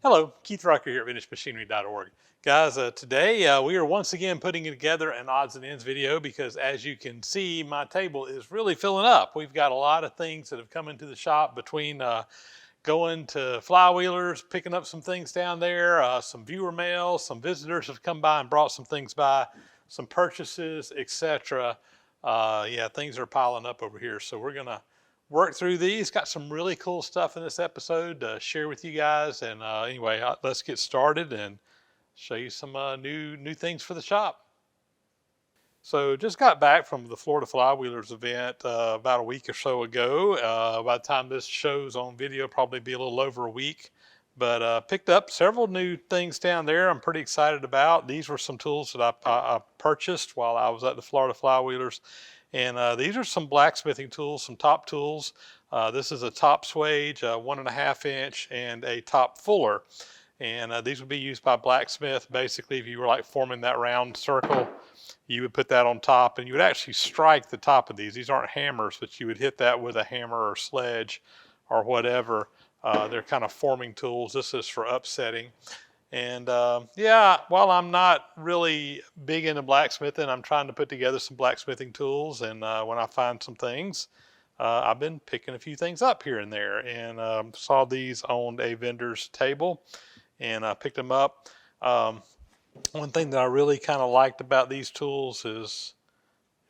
Hello, Keith Rucker here at VintageMachinery.org. Guys, today we are once again putting together an odds and ends video because as you can see, my table is really filling up. We've got a lot of things that have come into the shop between going to Flywheelers, picking up some things down there, some viewer mail, some visitors have come by and brought some things by, some purchases, etc. Yeah, things are piling up over here. So we're going to work through these. Got some really cool stuff in this episode to share with you guys. And anyway, let's get started and show you some new things for the shop. So just got back from the Florida Flywheelers event about a week or so ago. By the time this show's on video, probably be a little over a week. But picked up several new things down there I'm pretty excited about. These were some tools that I purchased while I was at the Florida Flywheelers. And these are some blacksmithing tools, some top tools. This is a top swage, 1.5 inch, and a top fuller. And these would be used by blacksmith. Basically, if you were like forming that round circle, you would put that on top and you would actually strike the top of these. These aren't hammers, but you would hit that with a hammer or sledge or whatever. They're kind of forming tools. This is for upsetting. And yeah, while I'm not really big into blacksmithing, I'm trying to put together some blacksmithing tools. And when I find some things, I've been picking a few things up here and there. And saw these on a vendor's table and I picked them up. One thing that I really kind of liked about these tools is,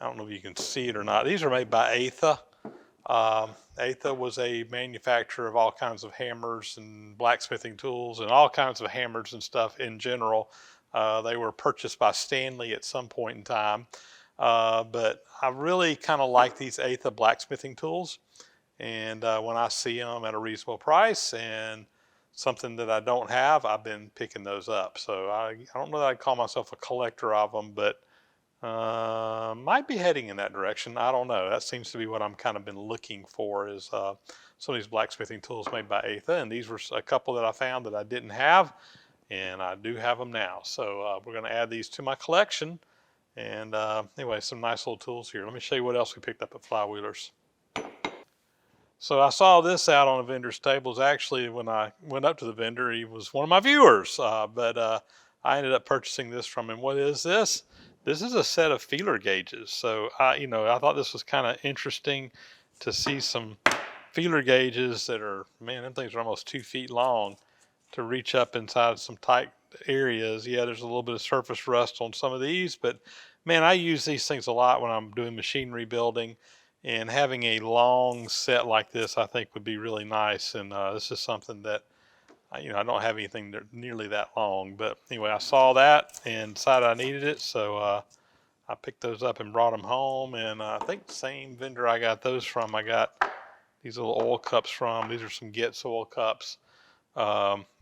I don't know if you can see it or not, these are made by Atha. Atha was a manufacturer of all kinds of hammers and blacksmithing tools and all kinds of hammers and stuff in general. They were purchased by Stanley at some point in time. But I really kind of like these Atha blacksmithing tools. And when I see them at a reasonable price and something that I don't have, I've been picking those up. So I don't know that I'd call myself a collector of them, but might be heading in that direction. I don't know. That seems to be what I'm kind of been looking for is some of these blacksmithing tools made by Atha. And these were a couple that I found that I didn't have, and I do have them now. So we're going to add these to my collection. And anyway, some nice little tools here. Let me show you what else we picked up at Flywheelers. So I saw this out on a vendor's tables. Actually, when I went up to the vendor, he was one of my viewers, but I ended up purchasing this from him. What is this? This is a set of feeler gauges. So I thought this was kind of interesting to see some feeler gauges that are, man, them things are almost 2 feet long to reach up inside some tight areas. Yeah, there's a little bit of surface rust on some of these, but man, I use these things a lot when I'm doing machinery building. And having a long set like this, I think, would be really nice. And this is something that, I don't have anything nearly that long. But anyway, I saw that and decided I needed it. So I picked those up and brought them home. And I think the same vendor I got those from, I got these little oil cups from. These are some Getz oil cups.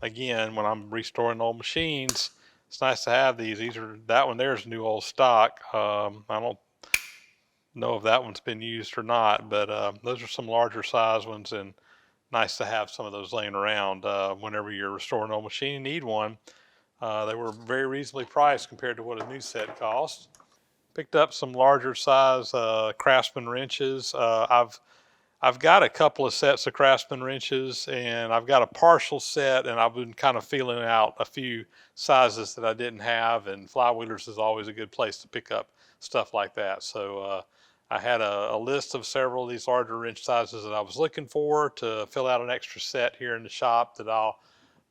Again, when I'm restoring old machines, it's nice to have these. That one there's new old stock. I don't know if that one's been used or not, but those are some larger size ones, and nice to have some of those laying around whenever you're restoring an old machine and need one. They were very reasonably priced compared to what a new set costs. Picked up some larger size Craftsman wrenches. I've got a couple of sets of Craftsman wrenches, and I've got a partial set, and I've been kind of feeling out a few sizes that I didn't have, and Flywheelers is always a good place to pick up stuff like that. So I had a list of several of these larger wrench sizes that I was looking for to fill out an extra set here in the shop that I'll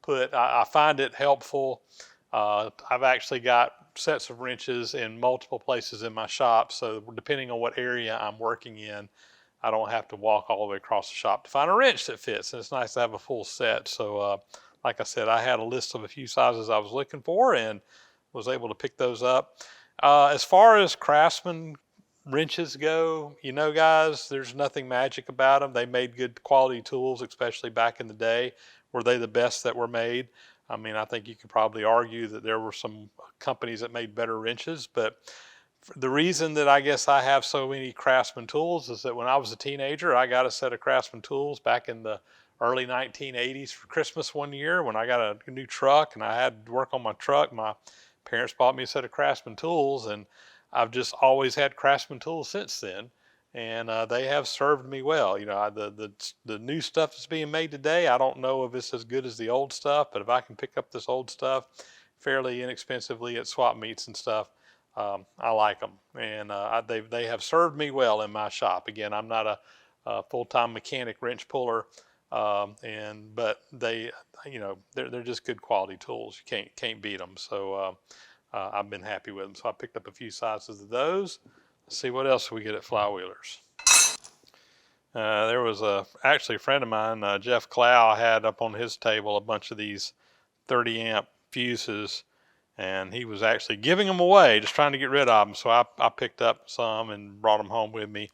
put. I find it helpful. I've actually got sets of wrenches in multiple places in my shop, so depending on what area I'm working in, I don't have to walk all the way across the shop to find a wrench that fits. And it's nice to have a full set. So like I said, I had a list of a few sizes I was looking for and was able to pick those up. As far as Craftsman wrenches go, guys, there's nothing magic about them. They made good quality tools, especially back in the day. Were they the best that were made? I mean, I think you could probably argue that there were some companies that made better wrenches, but the reason that I guess I have so many Craftsman tools is that when I was a teenager, I got a set of Craftsman tools back in the early 1980s for Christmas one year when I got a new truck and I had to work on my truck. My parents bought me a set of Craftsman tools, and I've just always had Craftsman tools since then. and they have served me well. You know, the new stuff that's being made today, I don't know if it's as good as the old stuff, but if I can pick up this old stuff fairly inexpensively at swap meets and stuff, I like them, and they have served me well in my shop. Again, I'm not a full-time mechanic wrench puller, but they, you know, they're just good quality tools. You can't beat them. So I've been happy with them. So I picked up a few sizes of those. Let's see what else we get at Flywheelers. There was actually a friend of mine, Jeff Clow, had up on his table a bunch of these 30 amp fuses, and he was actually giving them away, just trying to get rid of them. So I picked up some and brought them home with me.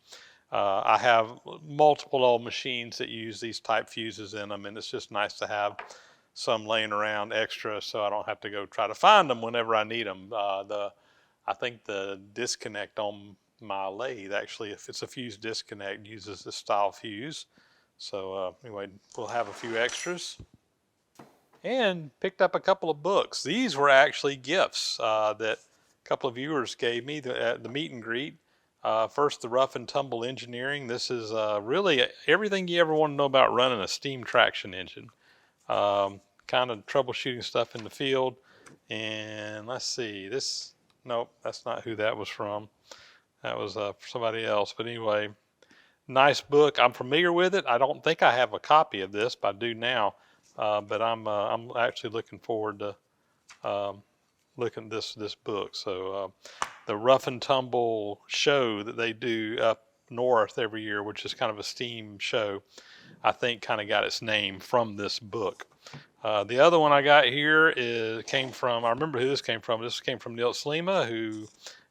I have multiple old machines that use these type fuses in them, and it's just nice to have some laying around extra so I don't have to go try to find them whenever I need them. I think the disconnect on my lathe, actually, if it's a fuse disconnect, uses this style fuse. So anyway, we'll have a few extras. And picked up a couple of books. These were actually gifts that a couple of viewers gave me at the meet and greet. First, the Rough and Tumble Engineering. This is really everything you ever want to know about running a steam traction engine. Kind of troubleshooting stuff in the field. And let's see, nope, that's not who that was from. That was somebody else. But anyway, nice book. I'm familiar with it. I don't think I have a copy of this, but I do now. But I'm actually looking forward to looking at this book. So the Rough and Tumble show that they do up north every year, which is kind of a steam show, I think kind of got its name from this book. The other one I got here came from, I remember who this came from. This came from Neil Slima, who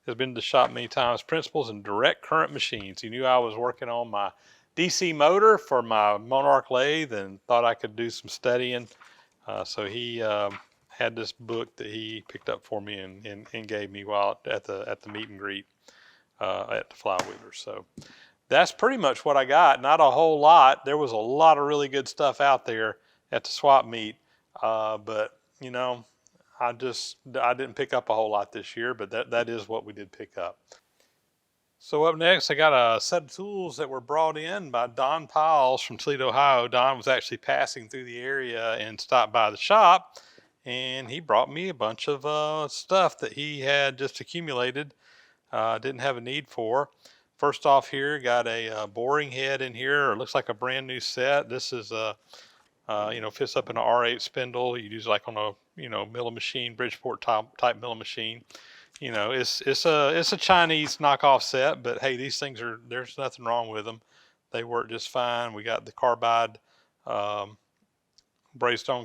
has been to the shop many times. Principles in Direct Current Machines. He knew I was working on my DC motor for my Monarch lathe and thought I could do some studying. So he had this book that he picked up for me and gave me while at the meet and greet at the Flywheelers. So that's pretty much what I got. Not a whole lot. There was a lot of really good stuff out there at the swap meet, but you know, I didn't pick up a whole lot this year, but that is what we did pick up. So up next, I got a set of tools that were brought in by Don Piles from Toledo, Ohio. Don was actually passing through the area and stopped by the shop, and he brought me a bunch of stuff that he had just accumulated, didn't have a need for. First off here, got a boring head in here. It looks like a brand new set. This is you know, fits up in an R8 spindle. You use like on a, you know, milling machine, Bridgeport type milling machine. You know, it's a Chinese knockoff set, but hey, these things there's nothing wrong with them. They work just fine. We got the carbide, Braystone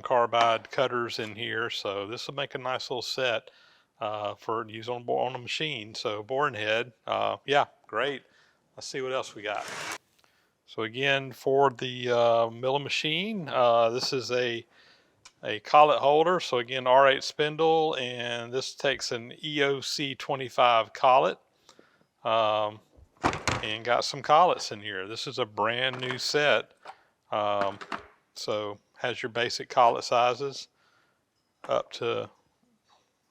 carbide cutters in here, so this will make a nice little set for use on a machine. So boring head, yeah, great. Let's see what else we got. So again, for the milling machine, this is a collet holder. So again, R8 spindle, and this takes an EOC 25 collet, and got some collets in here. This is a brand new set. So has your basic collet sizes up to,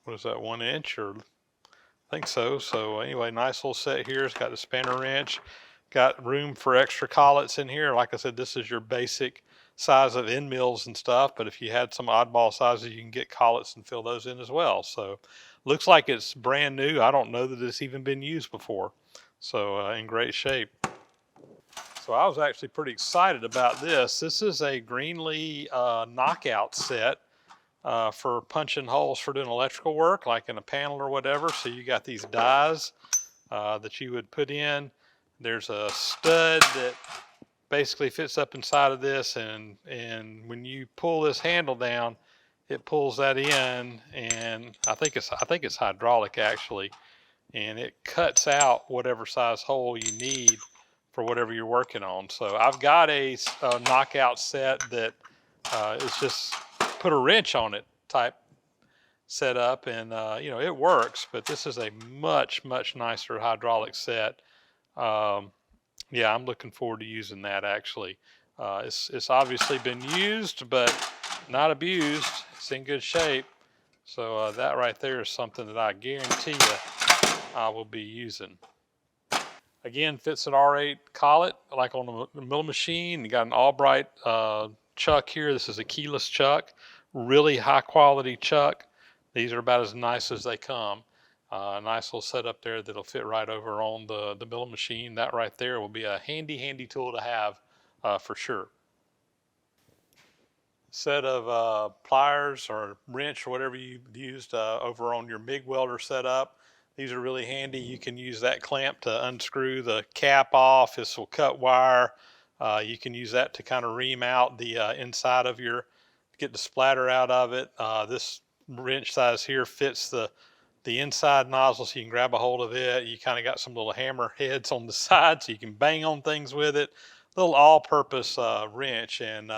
what is that, 1 inch, or I think so. So anyway, nice little set here. It's got the spanner wrench, got room for extra collets in here. Like I said, this is your basic size of end mills and stuff, but if you had some oddball sizes, you can get collets and fill those in as well. So looks like it's brand new. I don't know that it's even been used before. So in great shape. So I was actually pretty excited about this. This is a Greenlee knockout set for punching holes for doing electrical work, like in a panel or whatever. So you got these dies that you would put in. There's a stud that basically fits up inside of this, and when you pull this handle down, it pulls that in, and I think it's hydraulic actually, and it cuts out whatever size hole you need for whatever you're working on. So I've got a knockout set that is just put a wrench on it type setup, and you know, it works, but this is a much nicer hydraulic set. Yeah, I'm looking forward to using that actually. It's obviously been used, but not abused. It's in good shape. So that right there is something that I guarantee you I will be using. Again, fits an R8 collet, like on the mill machine. You got an Albright chuck here. This is a keyless chuck, really high quality chuck. These are about as nice as they come. A nice little setup there that'll fit right over on the mill machine. That right there will be a handy tool to have for sure. Set of pliers or wrench or whatever you used over on your MIG welder setup. These are really handy. You can use that clamp to unscrew the cap off. This will cut wire. You can use that to kind of ream out the inside of get the splatter out of it. This wrench size here fits the inside nozzle, so you can grab a hold of it. You kind of got some little hammer heads on the side so you can bang on things with it. Little all-purpose wrench. And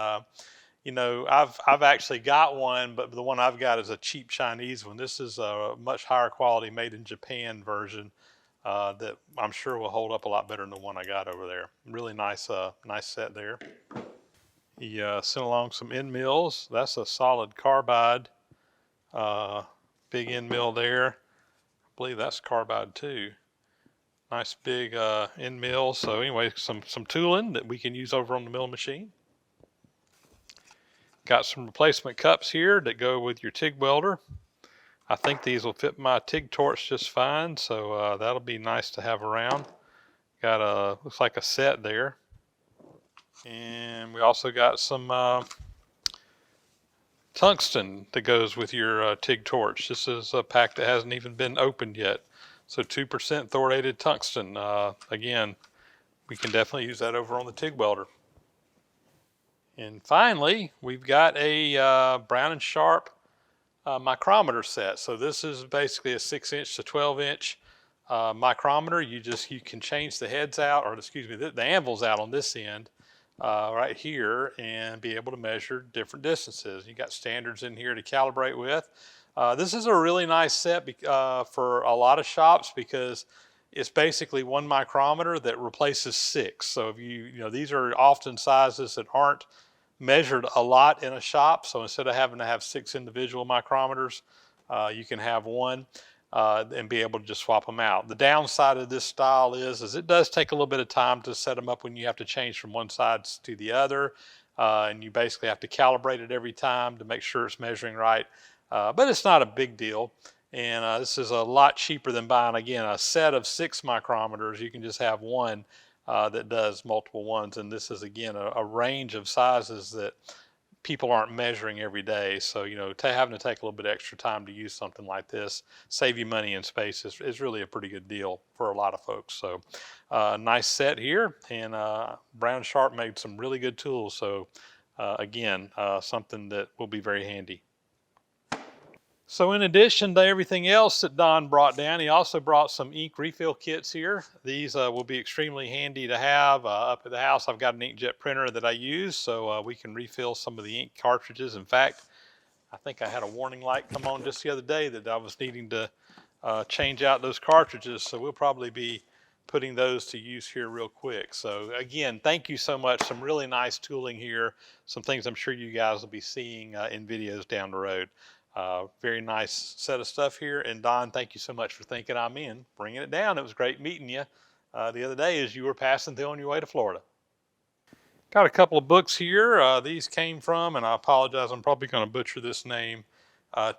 you know, I've actually got one, but the one I've got is a cheap Chinese one. This is a much higher quality, made in Japan version that I'm sure will hold up a lot better than the one I got over there. Really nice, nice set there. He sent along some end mills. That's a solid carbide, big end mill there. I believe that's carbide too. Nice big end mill. So anyway, some tooling that we can use over on the mill machine. Got some replacement cups here that go with your TIG welder. I think these will fit my TIG torch just fine, so that'll be nice to have around. Got looks like a set there. And we also got some tungsten that goes with your TIG torch. This is a pack that hasn't even been opened yet. So 2% thoriated tungsten. Again, we can definitely use that over on the TIG welder. And finally, we've got a Brown & Sharp micrometer set. So this is basically a 6-inch to 12-inch micrometer. You can change the heads out, or excuse me, the anvils out on this end right here, and be able to measure different distances. You got standards in here to calibrate with. This is a really nice set for a lot of shops because it's basically one micrometer that replaces 6. So if you know, these are often sizes that aren't measured a lot in a shop. So instead of having to have 6 individual micrometers, you can have one and be able to just swap them out. The downside of this style is it does take a little bit of time to set them up when you have to change from one side to the other. And you basically have to calibrate it every time to make sure it's measuring right. But it's not a big deal. And this is a lot cheaper than buying, again, a set of 6 micrometers. You can just have one that does multiple ones. And this is, again, a range of sizes that people aren't measuring every day. So, you know, having to take a little bit extra time to use something like this, save you money and space, is really a pretty good deal for a lot of folks. So nice set here. And Brown & Sharp made some really good tools. So again, something that will be very handy. So in addition to everything else that Don brought down, he also brought some ink refill kits here. These will be extremely handy to have up at the house. I've got an inkjet printer that I use, so we can refill some of the ink cartridges. In fact, I think I had a warning light come on just the other day that I was needing to change out those cartridges, so we'll probably be putting those to use here real quick. So again, thank you so much. Some really nice tooling here, some things I'm sure you guys will be seeing in videos down the road. Very nice set of stuff here. And Don, thank you so much for thinking I'm in, bringing it down. It was great meeting you the other day as you were passing through on your way to Florida. Got a couple of books here. These came from, and I apologize, I'm probably going to butcher this name,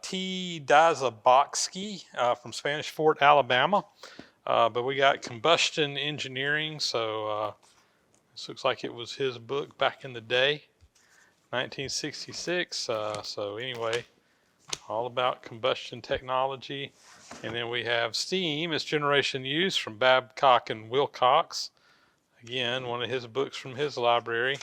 T. Dazaboksky from Spanish Fort, Alabama. But we got Combustion Engineering, so this looks like it was his book back in the day, 1966. So anyway, all about combustion technology. And then we have Steam, Its Generation Use from Babcock and Wilcox. Again, one of his books from his library.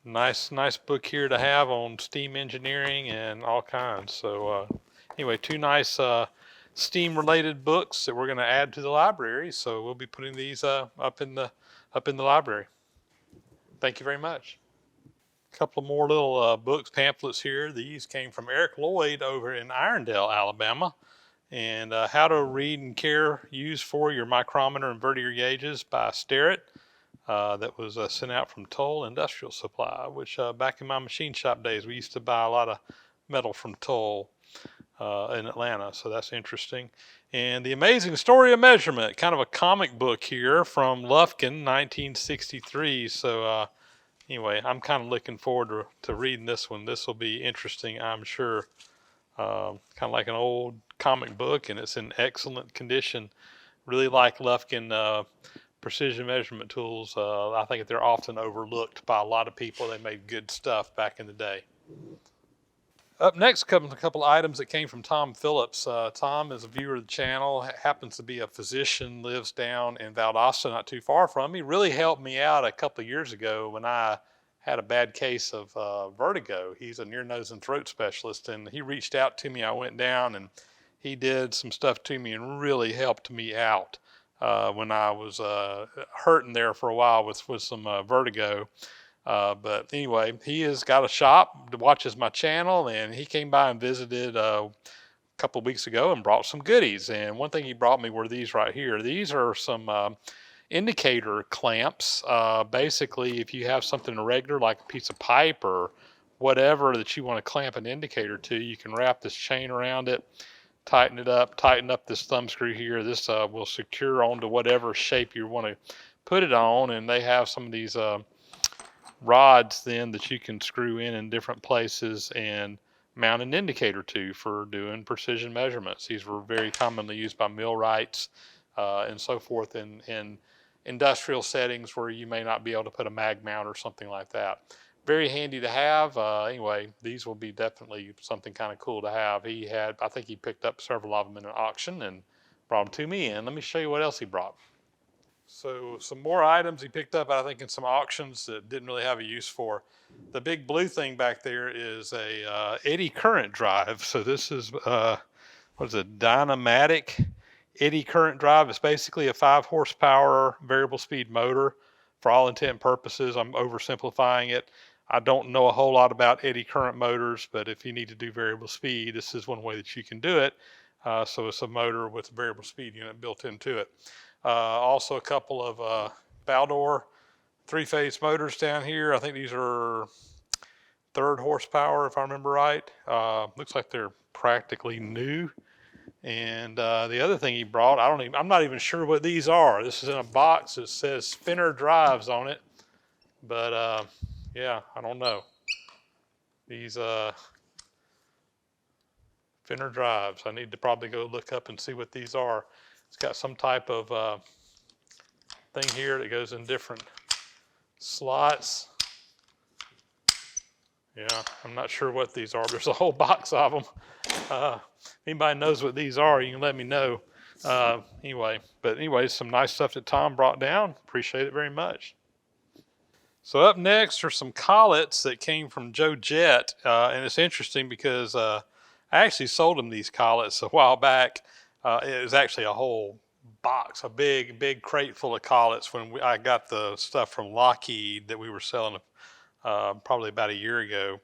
Nice book here to have on steam engineering and all kinds. So anyway, 2 nice steam related books that we're going to add to the library. So we'll be putting these up in the library. Thank you very much. A couple more little books, pamphlets here. These came from Eric Lloyd over in Irondale, Alabama. And How to Read and Care Use for Your Micrometer and Vertier Gauges by Starrett. That was sent out from Toll Industrial Supply, which back in my machine shop days, we used to buy a lot of metal from Toll. in Atlanta, so that's interesting. And The Amazing Story of Measurement, kind of a comic book here from Lufkin, 1963. So anyway, I'm kind of looking forward to reading this one. This will be interesting, I'm sure. Kind of like an old comic book, and it's in excellent condition. Really like Lufkin precision measurement tools. I think they're often overlooked by a lot of people. They made good stuff back in the day. Up next comes a couple of items that came from Tom Phillips. Tom is a viewer of the channel, happens to be a physician, lives down in Valdosta, not too far from me. Really helped me out a couple of years ago when I had a bad case of vertigo. He's a ear, nose, and throat specialist, and he reached out to me. I went down, and he did some stuff to me and really helped me out when I was hurting there for a while with some vertigo. But anyway, he has got a shop that watches my channel, and he came by and visited a couple of weeks ago and brought some goodies. And one thing he brought me were these right here. These are some indicator clamps. Basically, if you have something irregular like a piece of pipe or whatever that you want to clamp an indicator to, you can wrap this chain around it, tighten it up, tighten up this thumb screw here. This will secure onto whatever shape you want to put it on. And they have some of these rods then that you can screw in different places and mount an indicator to for doing precision measurements. These were very commonly used by millwrights and so forth in industrial settings where you may not be able to put a mag mount or something like that. Very handy to have. Anyway, these will be definitely something kind of cool to have. I think he picked up several of them in an auction and brought them to me. And let me show you what else he brought. So some more items he picked up, I think, in some auctions that didn't really have a use for. The big blue thing back there is a eddy current drive. So this is, what is it, Dynamatic eddy current drive. It's basically a 5 horsepower variable speed motor for all intent and purposes. I'm oversimplifying it. I don't know a whole lot about eddy current motors, but if you need to do variable speed, this is one way that you can do it. So it's a motor with a variable speed unit built into it. Also a couple of Baldor 3-phase motors down here. I think these are 3rd horsepower, if I remember right. Looks like they're practically new. And the other thing he brought, I'm not even sure what these are. This is in a box that says spinner drives on it. But yeah, I don't know. These spinner drives. I need to probably go look up and see what these are. It's got some type of thing here that goes in different slots. Yeah, I'm not sure what these are. There's a whole box of them. If anybody knows what these are, you can let me know. Anyway, some nice stuff that Tom brought down. Appreciate it very much. So up next are some collets that came from Joe Jett. And it's interesting because I actually sold him these collets a while back. It was actually a whole box, a big crate full of collets when I got the stuff from Lockheed that we were selling probably about a year ago.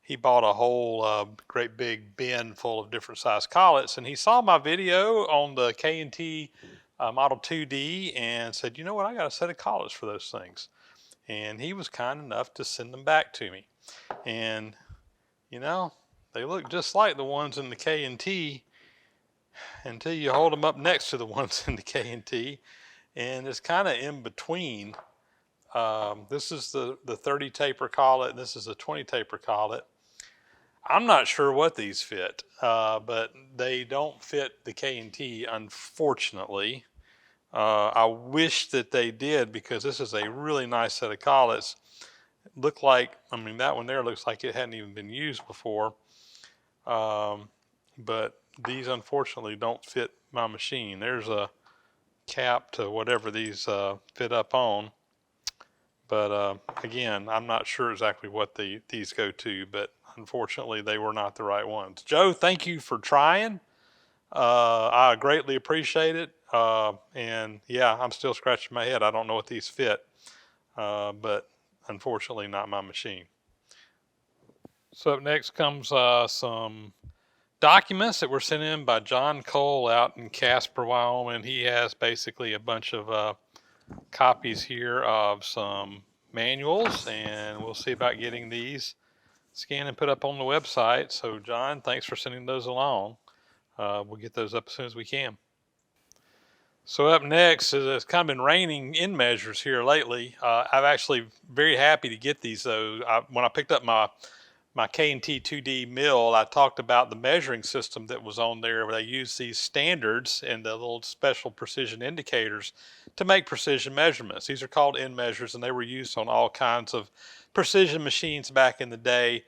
He bought a whole great big bin full of different size collets, and he saw my video on the K&T Model 2D and said, you know what, I got a set of collets for those things. And he was kind enough to send them back to me. And, you know, they look just like the ones in the K&T until you hold them up next to the ones in the K&T, and it's kind of in between. This is the 30 taper collet, and this is a 20 taper collet. I'm not sure what these fit, but they don't fit the K&T, unfortunately. I wish that they did, because this is a really nice set of collets. Look like, I mean, that one there looks like it hadn't even been used before. But these unfortunately don't fit my machine. There's a cap to whatever these fit up on. But again, I'm not sure exactly what these go to, but unfortunately they were not the right ones. Joe, thank you for trying. I greatly appreciate it. And yeah, I'm still scratching my head. I don't know what these fit, but unfortunately not my machine. So up next comes some documents that were sent in by John Cole out in Casper, Wyoming. He has basically a bunch of copies here of some manuals, and we'll see about getting these scanned and put up on the website. So John, thanks for sending those along. we'll get those up as soon as we can. So up next, it's kind of been raining in measures here lately. I'm actually very happy to get these though. When I picked up my K&T 2D mill, I talked about the measuring system that was on there where they use these standards and the little special precision indicators to make precision measurements. These are called end measures, and they were used on all kinds of precision machines back in the day,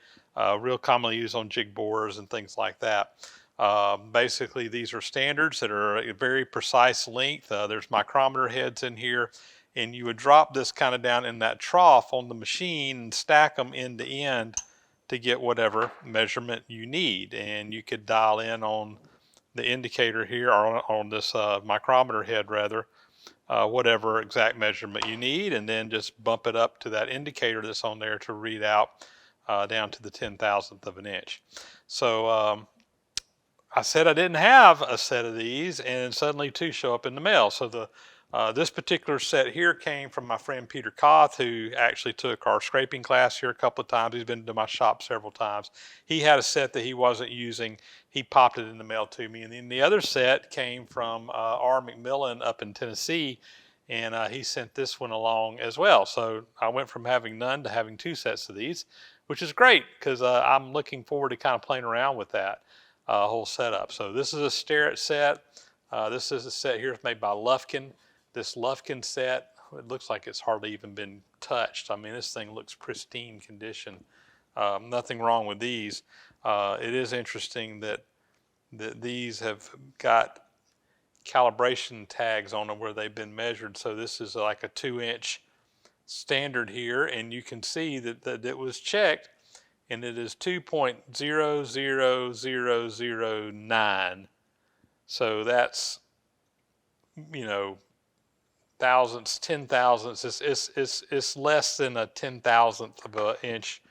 real commonly used on jig borers and things like that. Basically, these are standards that are a very precise length. There's micrometer heads in here, and you would drop this kind of down in that trough on the machine and stack them end to end to get whatever measurement you need. And you could dial in on the indicator here, or on this micrometer head rather, whatever exact measurement you need, and then just bump it up to that indicator that's on there to read out down to the 10,000th of an inch. So I said I didn't have a set of these, and suddenly two show up in the mail. So this particular set here came from my friend Peter Koth, who actually took our scraping class here a couple of times. He's been to my shop several times. He had a set that he wasn't using. He popped it in the mail to me. And then the other set came from R. McMillan up in Tennessee, and he sent this one along as well. So I went from having none to having two sets of these, which is great because I'm looking forward to kind of playing around with that whole setup. So this is a Starrett set. This is a set here made by Lufkin. This Lufkin set, it looks like it's hardly even been touched. I mean, this thing looks pristine condition. Nothing wrong with these. It is interesting that these have got calibration tags on them where they've been measured. So this is like a 2-inch standard here, and you can see that it was checked, and it is 2.00009. So that's, you know, thousandths, 10,000ths. It's less than a 10,000th of an inch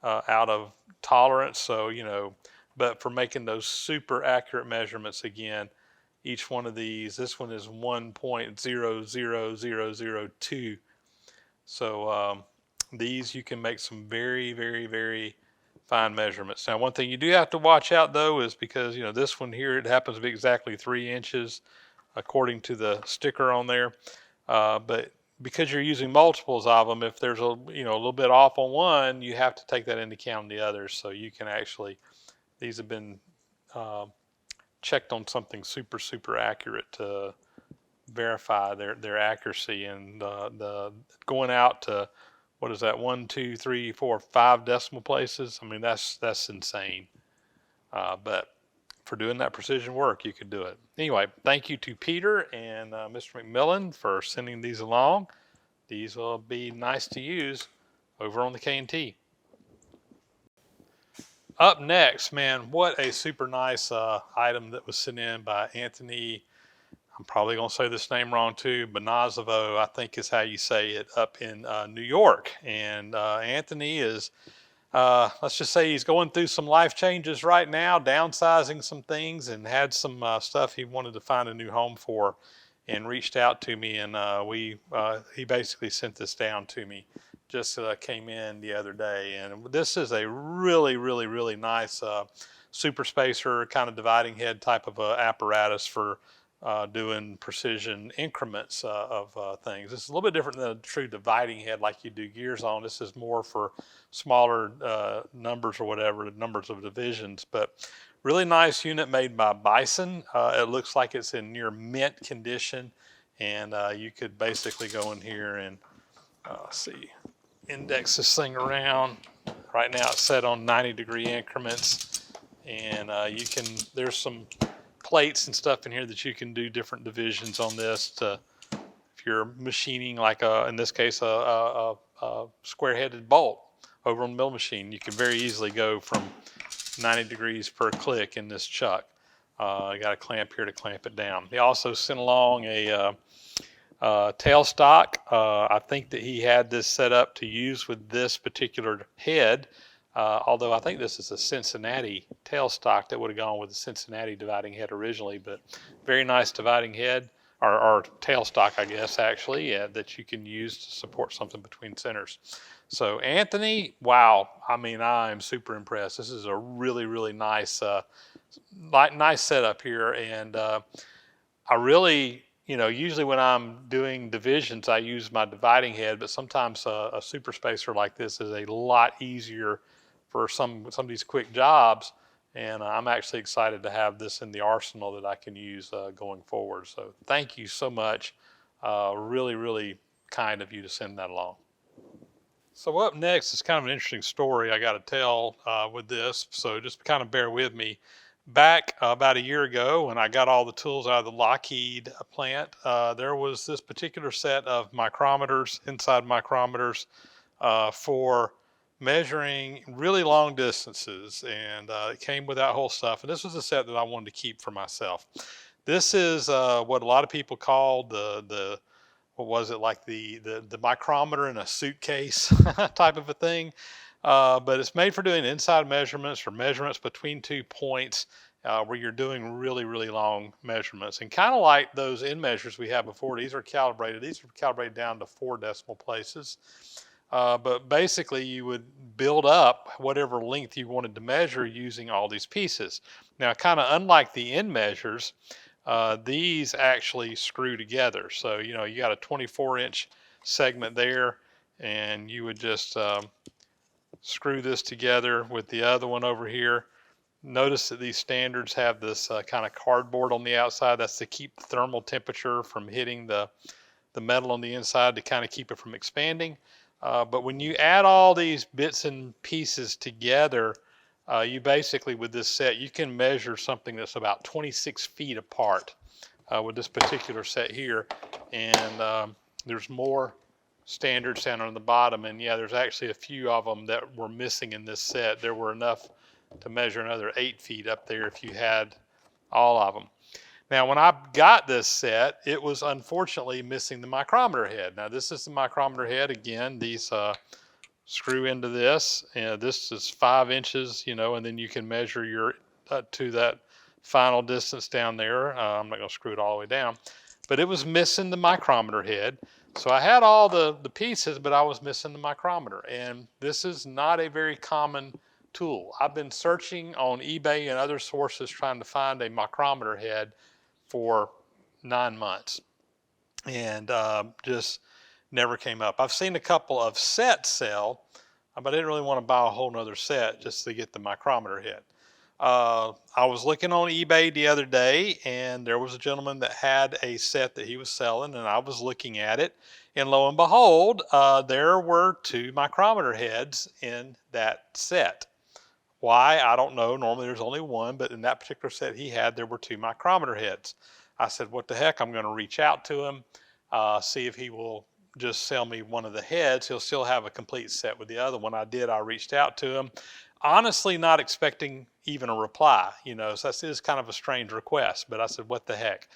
out of tolerance. So, you know, but for making those super accurate measurements, again, each one of these, this one is 1.00002. So these you can make some very, very, very fine measurements. Now, one thing you do have to watch out though is because, you know, this one here, it happens to be exactly 3 inches according to the sticker on there. But because you're using multiples of them, if there's a little bit off on one, you have to take that into account on the others. So you can actually, these have been checked on something super, super accurate to verify their accuracy, and the going out to, what is that, 1, 2, 3, 4, 5 decimal places. I mean, that's insane. But for doing that precision work, you could do it. Anyway, thank you to Peter and Mr. McMillan for sending these along. These will be nice to use over on the K&T. Up next, man, what a super nice item that was sent in by Anthony. I'm probably going to say this name wrong too. Bonazovo, I think is how you say it, up in New York. And Anthony is, let's just say he's going through some life changes right now, downsizing some things, and had some stuff he wanted to find a new home for, and reached out to me, and he basically sent this down to me. Just came in the other day, and this is a really, really, really nice super spacer kind of dividing head type of apparatus for doing precision increments of things. This is a little bit different than a true dividing head like you do gears on. This is more for smaller numbers or whatever, numbers of divisions, but really nice unit made by Bison. It looks like it's in near mint condition, and you could basically go in here and see, index this thing around. Right now it's set on 90-degree increments, and you can, there's some plates and stuff in here that you can do different divisions on this to, if you're machining like in this case a square-headed bolt over on the mill machine, you can very easily go from 90 degrees per click in this chuck. I got a clamp here to clamp it down. He also sent along a tailstock. I think that he had this set up to use with this particular head. Although I think this is a Cincinnati tailstock that would have gone with the Cincinnati dividing head originally, but very nice dividing head, or tailstock, I guess, actually, that you can use to support something between centers. So Anthony, wow, I mean, I'm super impressed. This is a really, really nice nice setup here. And I really, usually when I'm doing divisions, I use my dividing head, but sometimes a super spacer like this is a lot easier for some of these quick jobs. And I'm actually excited to have this in the arsenal that I can use going forward. So thank you so much. Really, really kind of you to send that along. So up next is kind of an interesting story I got to tell with this. So just kind of bear with me. Back about a year ago, when I got all the tools out of the Lockheed plant, there was this particular set of micrometers, inside micrometers, for measuring really long distances, and it came with that whole stuff. And this was a set that I wanted to keep for myself. This is what a lot of people call the what was it, like the micrometer in a suitcase type of a thing. But it's made for doing inside measurements or measurements between 2 points where you're doing really, really long measurements. And kind of like those end measures we had before, these are calibrated. These are calibrated down to 4 decimal places. But basically you would build up whatever length you wanted to measure using all these pieces. Now, kind of unlike the end measures, these actually screw together. So, you got a 24-inch segment there, and you would just screw this together with the other one over here. Notice that these standards have this kind of cardboard on the outside. That's to keep the thermal temperature from hitting the metal on the inside, to kind of keep it from expanding. But when you add all these bits and pieces together, you basically, with this set, you can measure something that's about 26 feet apart with this particular set here. And there's more standards down on the bottom. And yeah, there's actually a few of them that were missing in this set. There were enough to measure another 8 feet up there if you had all of them. Now, when I got this set, it was unfortunately missing the micrometer head. Now, this is the micrometer head. Again, these screw into this, and this is 5 inches, and then you can measure your to that final distance down there. I'm not going to screw it all the way down, but it was missing the micrometer head. So I had all the pieces, but I was missing the micrometer, and this is not a very common tool. I've been searching on eBay and other sources trying to find a micrometer head for 9 months, and just never came up. I've seen a couple of sets sell, but I didn't really want to buy a whole nother set just to get the micrometer head. I was looking on eBay the other day, and there was a gentleman that had a set that he was selling, and I was looking at it, and lo and behold, there were 2 micrometer heads in that set. Why? I don't know. Normally there's only one, but in that particular set he had, there were 2 micrometer heads. I said, what the heck? I'm going to reach out to him, see if he will just sell me one of the heads. He'll still have a complete set with the other one. I did. I reached out to him, honestly not expecting even a reply, so this is kind of a strange request, but I said, what the heck?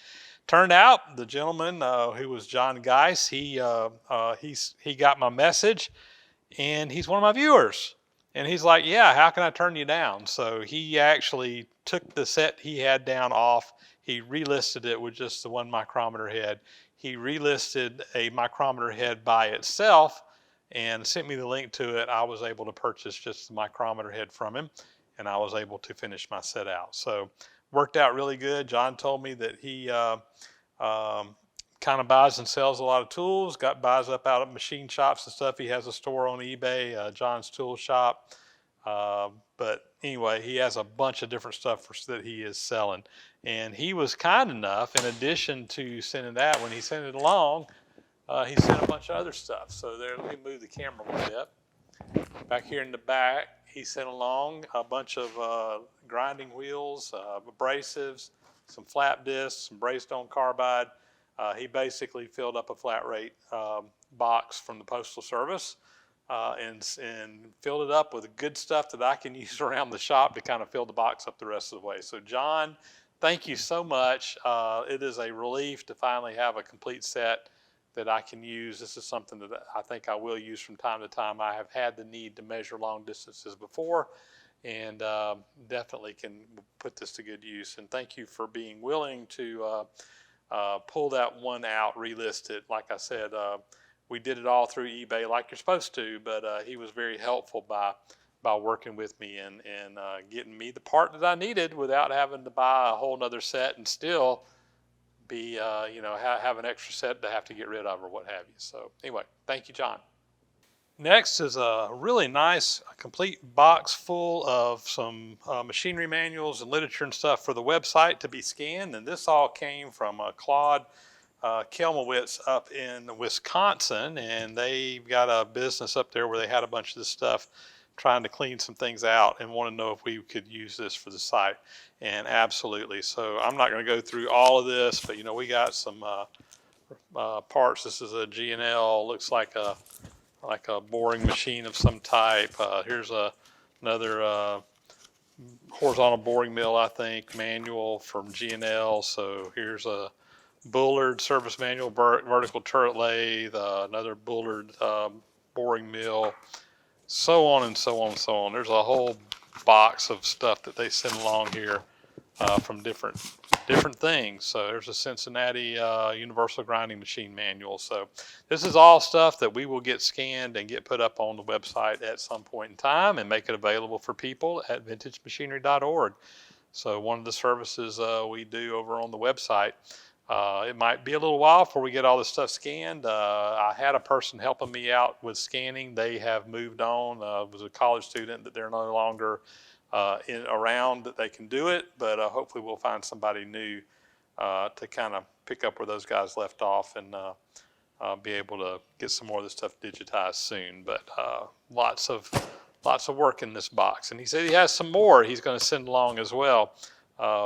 Turned out the gentleman who was John Geis, he got my message, and he's one of my viewers. And he's like, yeah, how can I turn you down? So he actually took the set he had down off. He relisted it with just the 1 micrometer head. He relisted a micrometer head by itself and sent me the link to it. I was able to purchase just the micrometer head from him, and I was able to finish my set out. So worked out really good. John told me that he kind of buys and sells a lot of tools, buys up out of machine shops and stuff. He has a store on eBay, John's Tool Shop. But anyway, he has a bunch of different stuff that he is selling. And he was kind enough, in addition to sending that, when he sent it along, he sent a bunch of other stuff. So there, let me move the camera a little bit. Back here in the back, he sent along a bunch of grinding wheels, abrasives, some flap discs, some Braystone carbide. He basically filled up a flat rate box from the Postal Service and filled it up with good stuff that I can use around the shop to kind of fill the box up the rest of the way. So John, thank you so much. It is a relief to finally have a complete set that I can use. This is something that I think I will use from time to time. I have had the need to measure long distances before, and definitely can put this to good use. And thank you for being willing to pull that one out, relist it. Like I said, we did it all through eBay like you're supposed to, but he was very helpful by by working with me and getting me the part that I needed without having to buy a whole nother set and still be, have an extra set to have to get rid of or what have you. So anyway, thank you, John. Next is a really nice complete box full of some machinery manuals and literature and stuff for the website to be scanned. And this all came from Claude Kelmowitz up in Wisconsin, and they've got a business up there where they had a bunch of this stuff trying to clean some things out and want to know if we could use this for the site. And absolutely. So I'm not going to go through all of this, but we got some parts. This is a G&L, looks like a boring machine of some type. Here's another horizontal boring mill, I think, manual from G&L. So here's a Bullard service manual, vertical turret lathe, another Bullard boring mill, so on and so on and so on. There's a whole box of stuff that they send along here from different things. So there's a Cincinnati universal grinding machine manual. So this is all stuff that we will get scanned and get put up on the website at some point in time and make it available for people at VintageMachinery.org. So one of the services we do over on the website. It might be a little while before we get all this stuff scanned. I had a person helping me out with scanning. They have moved on. It was a college student that they're no longer around that they can do it, but hopefully we'll find somebody new to kind of pick up where those guys left off and be able to get some more of this stuff digitized soon. But lots of work in this box. And he said he has some more he's going to send along as well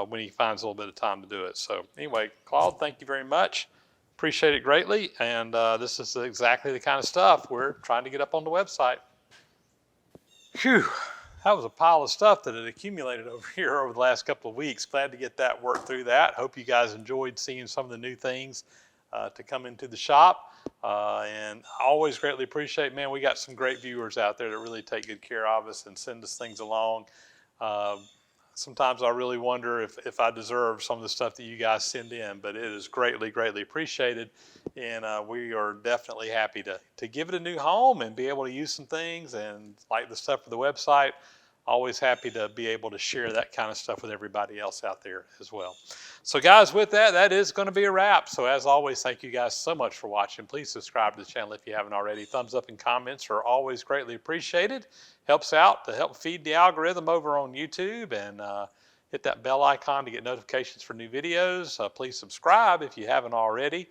when he finds a little bit of time to do it. So anyway, Claude, thank you very much. Appreciate it greatly. And this is exactly the kind of stuff we're trying to get up on the website. Phew. That was a pile of stuff that had accumulated over here over the last couple of weeks. Glad to get that worked through that. Hope you guys enjoyed seeing some of the new things to come into the shop. And I always greatly appreciate, man, we got some great viewers out there that really take good care of us and send us things along. Sometimes I really wonder if I deserve some of the stuff that you guys send in, but it is greatly, greatly appreciated. And we are definitely happy to give it a new home and be able to use some things and like the stuff for the website. Always happy to be able to share that kind of stuff with everybody else out there as well. So guys, with that, that is going to be a wrap. So as always, thank you guys so much for watching. Please subscribe to the channel if you haven't already. Thumbs up and comments are always greatly appreciated. Helps out to help feed the algorithm over on YouTube, and hit that bell icon to get notifications for new videos. Please subscribe if you haven't already.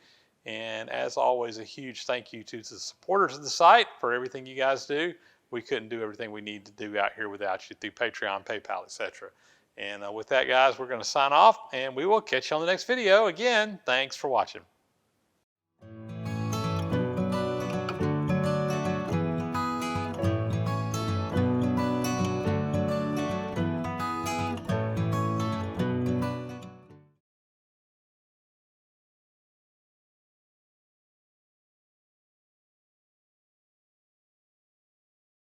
And as always, a huge thank you to the supporters of the site for everything you guys do. We couldn't do everything we need to do out here without you through Patreon, PayPal, etc. And with that, guys, we're going to sign off, and we will catch you on the next video. Again, thanks for watching.